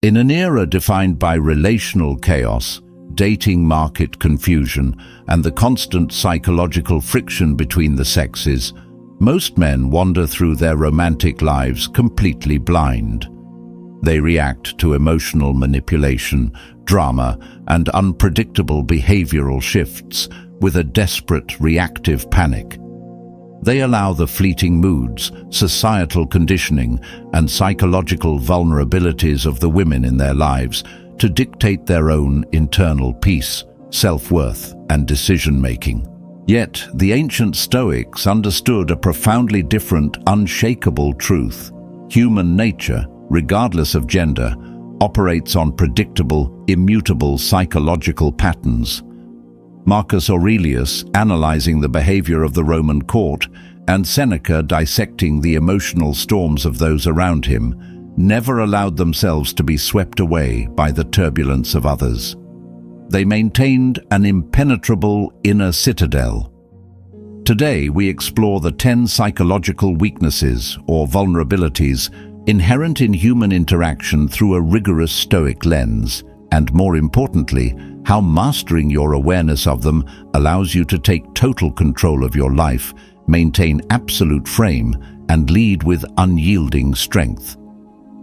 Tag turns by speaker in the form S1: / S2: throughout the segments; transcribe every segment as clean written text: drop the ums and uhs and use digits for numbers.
S1: In an era defined by relational chaos, dating market confusion, and the constant psychological friction between the sexes, most men wander through their romantic lives completely blind. They react to emotional manipulation, drama, and unpredictable behavioral shifts with a desperate reactive panic. They allow the fleeting moods, societal conditioning, and psychological vulnerabilities of the women in their lives to dictate their own internal peace, self-worth, and decision-making. Yet, the ancient Stoics understood a profoundly different, unshakable truth. Human nature, regardless of gender, operates on predictable, immutable psychological patterns. Marcus Aurelius, analyzing the behavior of the Roman court, and Seneca dissecting the emotional storms of those around him, never allowed themselves to be swept away by the turbulence of others. They maintained an impenetrable inner citadel. Today, we explore the 10 psychological weaknesses or vulnerabilities inherent in human interaction through a rigorous Stoic lens, and more importantly, how mastering your awareness of them allows you to take total control of your life, maintain absolute frame, and lead with unyielding strength.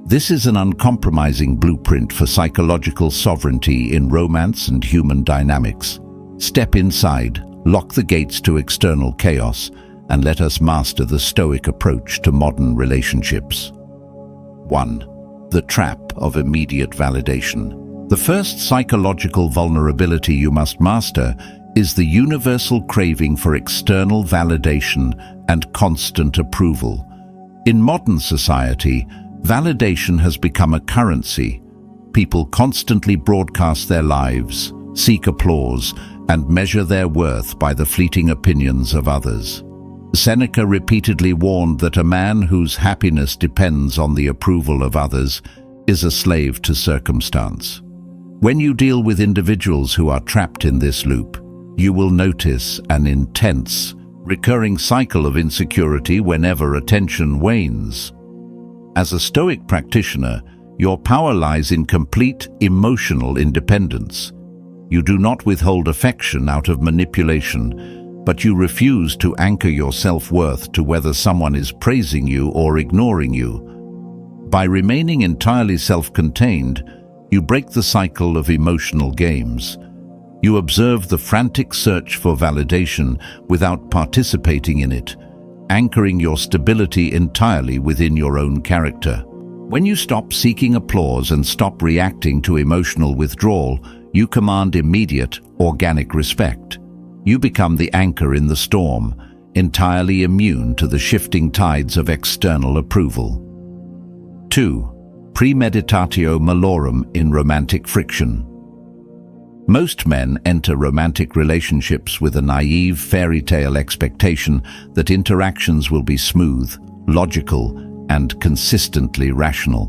S1: This is an uncompromising blueprint for psychological sovereignty in romance and human dynamics. Step inside, lock the gates to external chaos, and let us master the Stoic approach to modern relationships. 1. The trap of immediate validation. The first psychological vulnerability you must master is the universal craving for external validation and constant approval. In modern society, validation has become a currency. People constantly broadcast their lives, seek applause, and measure their worth by the fleeting opinions of others. Seneca repeatedly warned that a man whose happiness depends on the approval of others is a slave to circumstance. When you deal with individuals who are trapped in this loop, you will notice an intense, recurring cycle of insecurity whenever attention wanes. As a Stoic practitioner, your power lies in complete emotional independence. You do not withhold affection out of manipulation, but you refuse to anchor your self-worth to whether someone is praising you or ignoring you. By remaining entirely self-contained, you break the cycle of emotional games. You observe the frantic search for validation without participating in it, anchoring your stability entirely within your own character. When you stop seeking applause and stop reacting to emotional withdrawal, you command immediate, organic respect. You become the anchor in the storm, entirely immune to the shifting tides of external approval. 2. Premeditatio malorum in romantic friction. Most men enter romantic relationships with a naive fairy tale expectation that interactions will be smooth, logical, and consistently rational.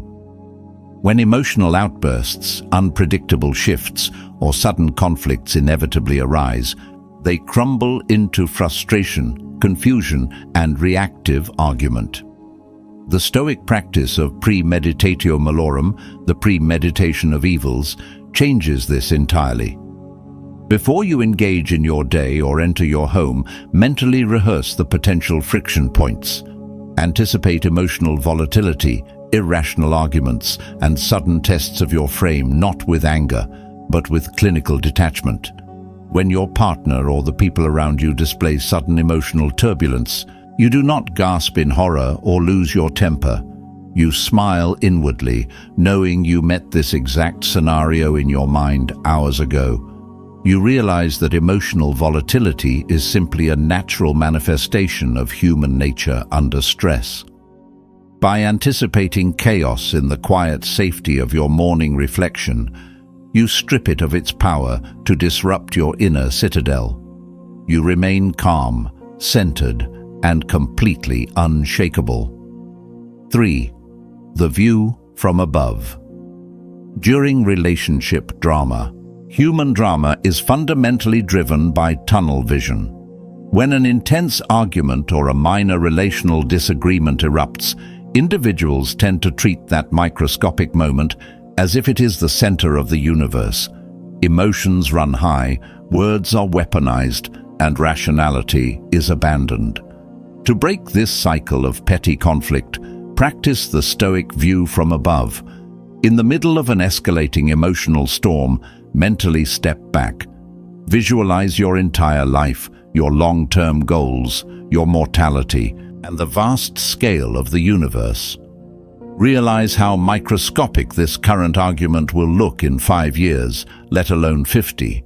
S1: When emotional outbursts, unpredictable shifts, or sudden conflicts inevitably arise, they crumble into frustration, confusion, and reactive argument. The Stoic practice of premeditatio malorum, the premeditation of evils, changes this entirely. Before you engage in your day or enter your home, mentally rehearse the potential friction points. Anticipate emotional volatility, irrational arguments, and sudden tests of your frame, not with anger, but with clinical detachment. When your partner or the people around you display sudden emotional turbulence, you do not gasp in horror or lose your temper. You smile inwardly, knowing you met this exact scenario in your mind hours ago. You realize that emotional volatility is simply a natural manifestation of human nature under stress. By anticipating chaos in the quiet safety of your morning reflection, you strip it of its power to disrupt your inner citadel. You remain calm, centered, and completely unshakable. 3. The view from above. During relationship drama, human drama is fundamentally driven by tunnel vision. When an intense argument or a minor relational disagreement erupts, individuals tend to treat that microscopic moment as if it is the center of the universe. Emotions run high, words are weaponized, and rationality is abandoned. To break this cycle of petty conflict, practice the Stoic view from above. In the middle of an escalating emotional storm, mentally step back. Visualize your entire life, your long-term goals, your mortality, and the vast scale of the universe. Realize how microscopic this current argument will look in 5 years, let alone 50.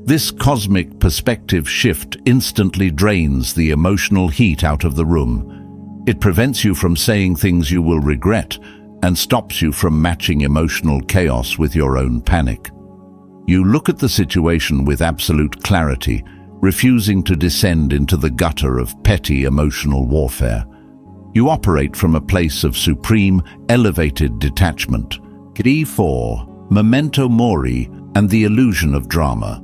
S1: This cosmic perspective shift instantly drains the emotional heat out of the room. It prevents you from saying things you will regret and stops you from matching emotional chaos with your own panic. You look at the situation with absolute clarity, refusing to descend into the gutter of petty emotional warfare. You operate from a place of supreme, elevated detachment. Key 4. Memento mori and the illusion of drama.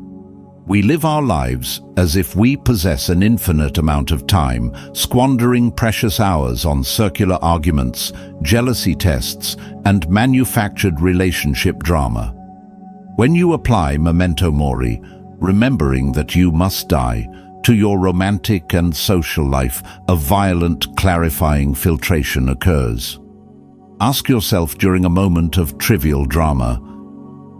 S1: We live our lives as if we possess an infinite amount of time, squandering precious hours on circular arguments, jealousy tests, and manufactured relationship drama. When you apply memento mori, remembering that you must die, to your romantic and social life, a violent, clarifying filtration occurs. Ask yourself during a moment of trivial drama,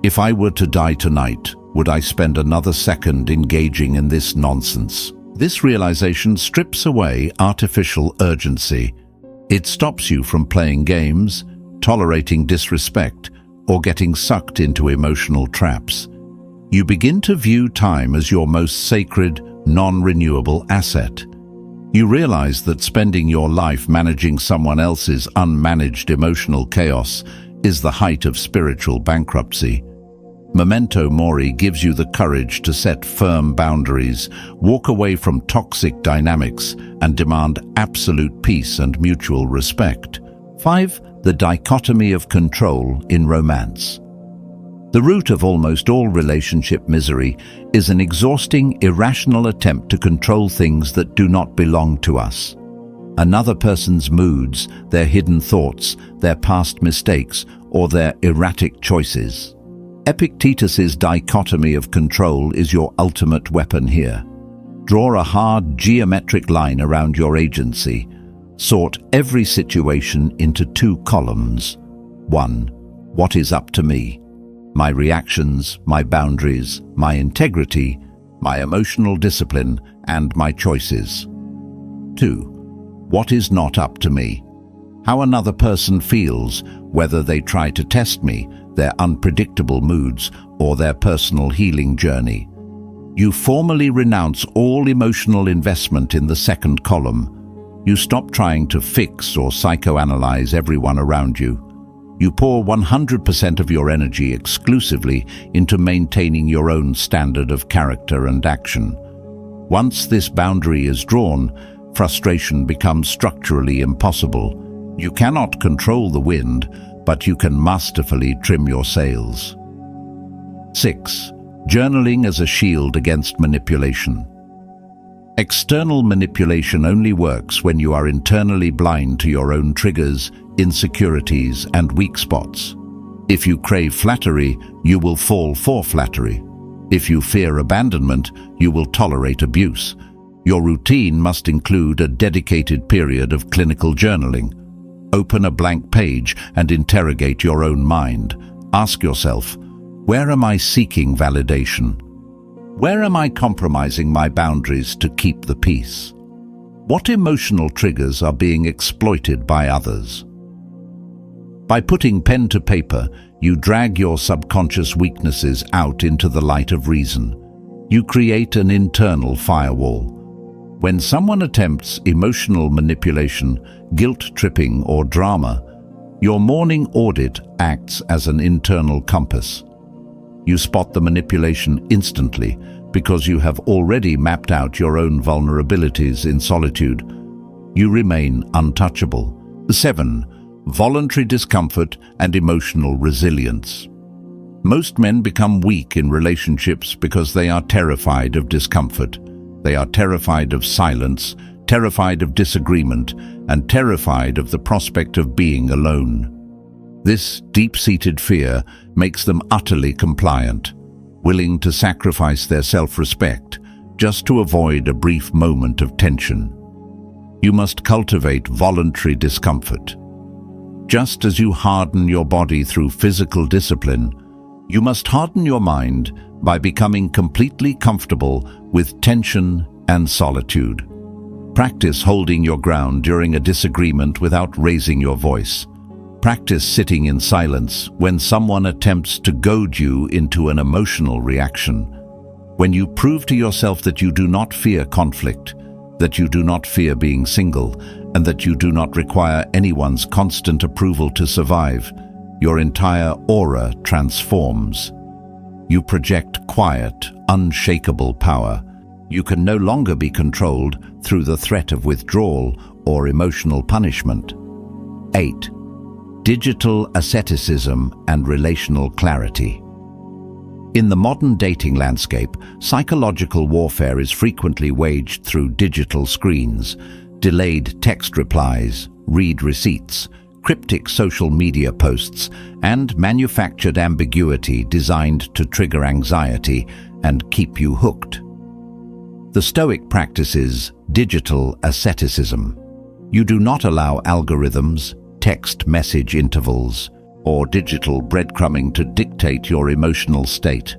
S1: if I were to die tonight, would I spend another second engaging in this nonsense? This realization strips away artificial urgency. It stops you from playing games, tolerating disrespect, or getting sucked into emotional traps. You begin to view time as your most sacred, non-renewable asset. You realize that spending your life managing someone else's unmanaged emotional chaos is the height of spiritual bankruptcy. Memento mori gives you the courage to set firm boundaries, walk away from toxic dynamics, and demand absolute peace and mutual respect. 5. The dichotomy of control in romance. The root of almost all relationship misery is an exhausting, irrational attempt to control things that do not belong to us. Another person's moods, their hidden thoughts, their past mistakes, or their erratic choices. Epictetus's dichotomy of control is your ultimate weapon here. Draw a hard, geometric line around your agency. Sort every situation into 2 columns. 1. What is up to me? My reactions, my boundaries, my integrity, my emotional discipline, and my choices. 2. What is not up to me? How another person feels, whether they try to test me, their unpredictable moods, or their personal healing journey. You formally renounce all emotional investment in the 2nd column. You stop trying to fix or psychoanalyze everyone around you. You pour 100% of your energy exclusively into maintaining your own standard of character and action. Once this boundary is drawn, frustration becomes structurally impossible. You cannot control the wind, but you can masterfully trim your sails. 6. Journaling as a shield against manipulation. External manipulation only works when you are internally blind to your own triggers, insecurities, and weak spots. If you crave flattery, you will fall for flattery. If you fear abandonment, you will tolerate abuse. Your routine must include a dedicated period of clinical journaling. Open a blank page and interrogate your own mind. Ask yourself, where am I seeking validation? Where am I compromising my boundaries to keep the peace? What emotional triggers are being exploited by others? By putting pen to paper, you drag your subconscious weaknesses out into the light of reason. You create an internal firewall. When someone attempts emotional manipulation, guilt-tripping, or drama, your morning audit acts as an internal compass. You spot the manipulation instantly because you have already mapped out your own vulnerabilities in solitude. You remain untouchable. 7. Voluntary discomfort and emotional resilience. Most men become weak in relationships because they are terrified of discomfort. They are terrified of silence, terrified of disagreement, and terrified of the prospect of being alone. This deep-seated fear makes them utterly compliant, willing to sacrifice their self-respect just to avoid a brief moment of tension. You must cultivate voluntary discomfort. Just as you harden your body through physical discipline, you must harden your mind by becoming completely comfortable with tension and solitude. Practice holding your ground during a disagreement without raising your voice. Practice sitting in silence when someone attempts to goad you into an emotional reaction. When you prove to yourself that you do not fear conflict, that you do not fear being single, and that you do not require anyone's constant approval to survive, your entire aura transforms. You project quiet, unshakable power. You can no longer be controlled through the threat of withdrawal or emotional punishment. 8. Digital asceticism and relational clarity. In the modern dating landscape, psychological warfare is frequently waged through digital screens, delayed text replies, read receipts, cryptic social media posts, and manufactured ambiguity designed to trigger anxiety and keep you hooked. The Stoic practices digital asceticism. You do not allow algorithms, text message intervals, or digital breadcrumbing to dictate your emotional state.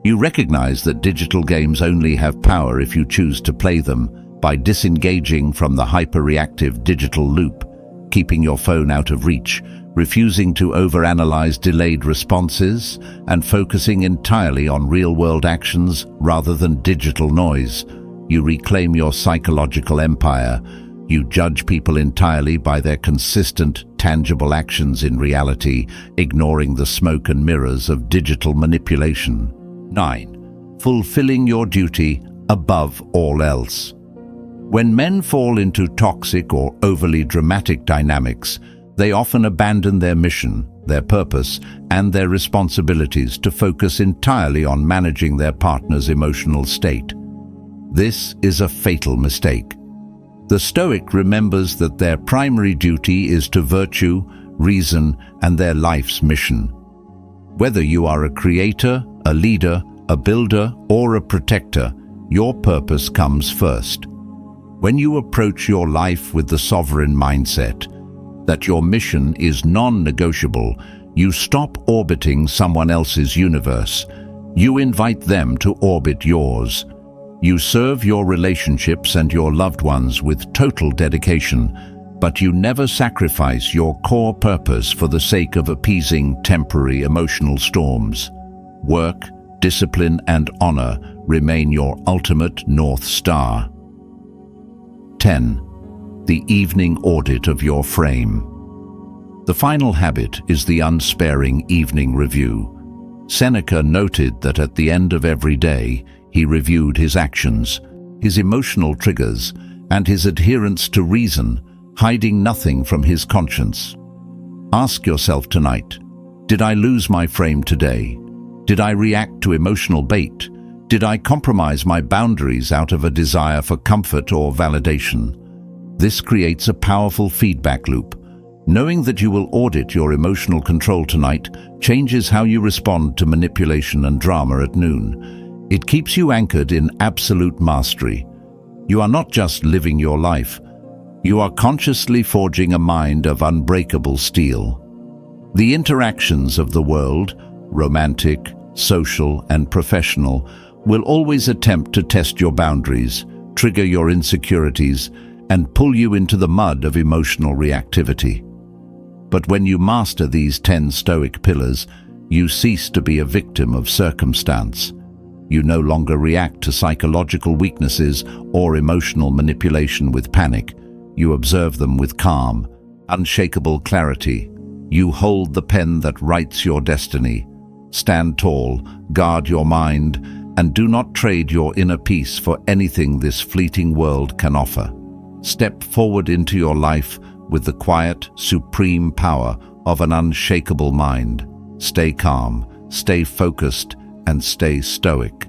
S1: You recognize that digital games only have power if you choose to play them by disengaging from the hyperreactive digital loop, keeping your phone out of reach, refusing to overanalyze delayed responses, and focusing entirely on real-world actions rather than digital noise. You reclaim your psychological empire. You judge people entirely by their consistent, tangible actions in reality, ignoring the smoke and mirrors of digital manipulation. 9. Fulfilling your duty above all else. When men fall into toxic or overly dramatic dynamics, they often abandon their mission, their purpose, and their responsibilities to focus entirely on managing their partner's emotional state. This is a fatal mistake. The Stoic remembers that their primary duty is to virtue, reason, and their life's mission. Whether you are a creator, a leader, a builder, or a protector, your purpose comes first. When you approach your life with the sovereign mindset, that your mission is non-negotiable, you stop orbiting someone else's universe. You invite them to orbit yours. You serve your relationships and your loved ones with total dedication, but you never sacrifice your core purpose for the sake of appeasing temporary emotional storms. Work, discipline, and honor remain your ultimate North Star. 10. The evening audit of your frame. The final habit is the unsparing evening review. Seneca noted that at the end of every day, he reviewed his actions, his emotional triggers, and his adherence to reason, hiding nothing from his conscience. Ask yourself tonight, did I lose my frame today? Did I react to emotional bait? Did I compromise my boundaries out of a desire for comfort or validation? This creates a powerful feedback loop. Knowing that you will audit your emotional control tonight changes how you respond to manipulation and drama at noon. It keeps you anchored in absolute mastery. You are not just living your life. You are consciously forging a mind of unbreakable steel. The interactions of the world, romantic, social, and professional, will always attempt to test your boundaries, trigger your insecurities, and pull you into the mud of emotional reactivity. But when you master these 10 Stoic pillars, you cease to be a victim of circumstance. You no longer react to psychological weaknesses or emotional manipulation with panic. You observe them with calm, unshakable clarity. You hold the pen that writes your destiny. Stand tall, guard your mind, and do not trade your inner peace for anything this fleeting world can offer. Step forward into your life with the quiet, supreme power of an unshakable mind. Stay calm, stay focused, and stay stoic.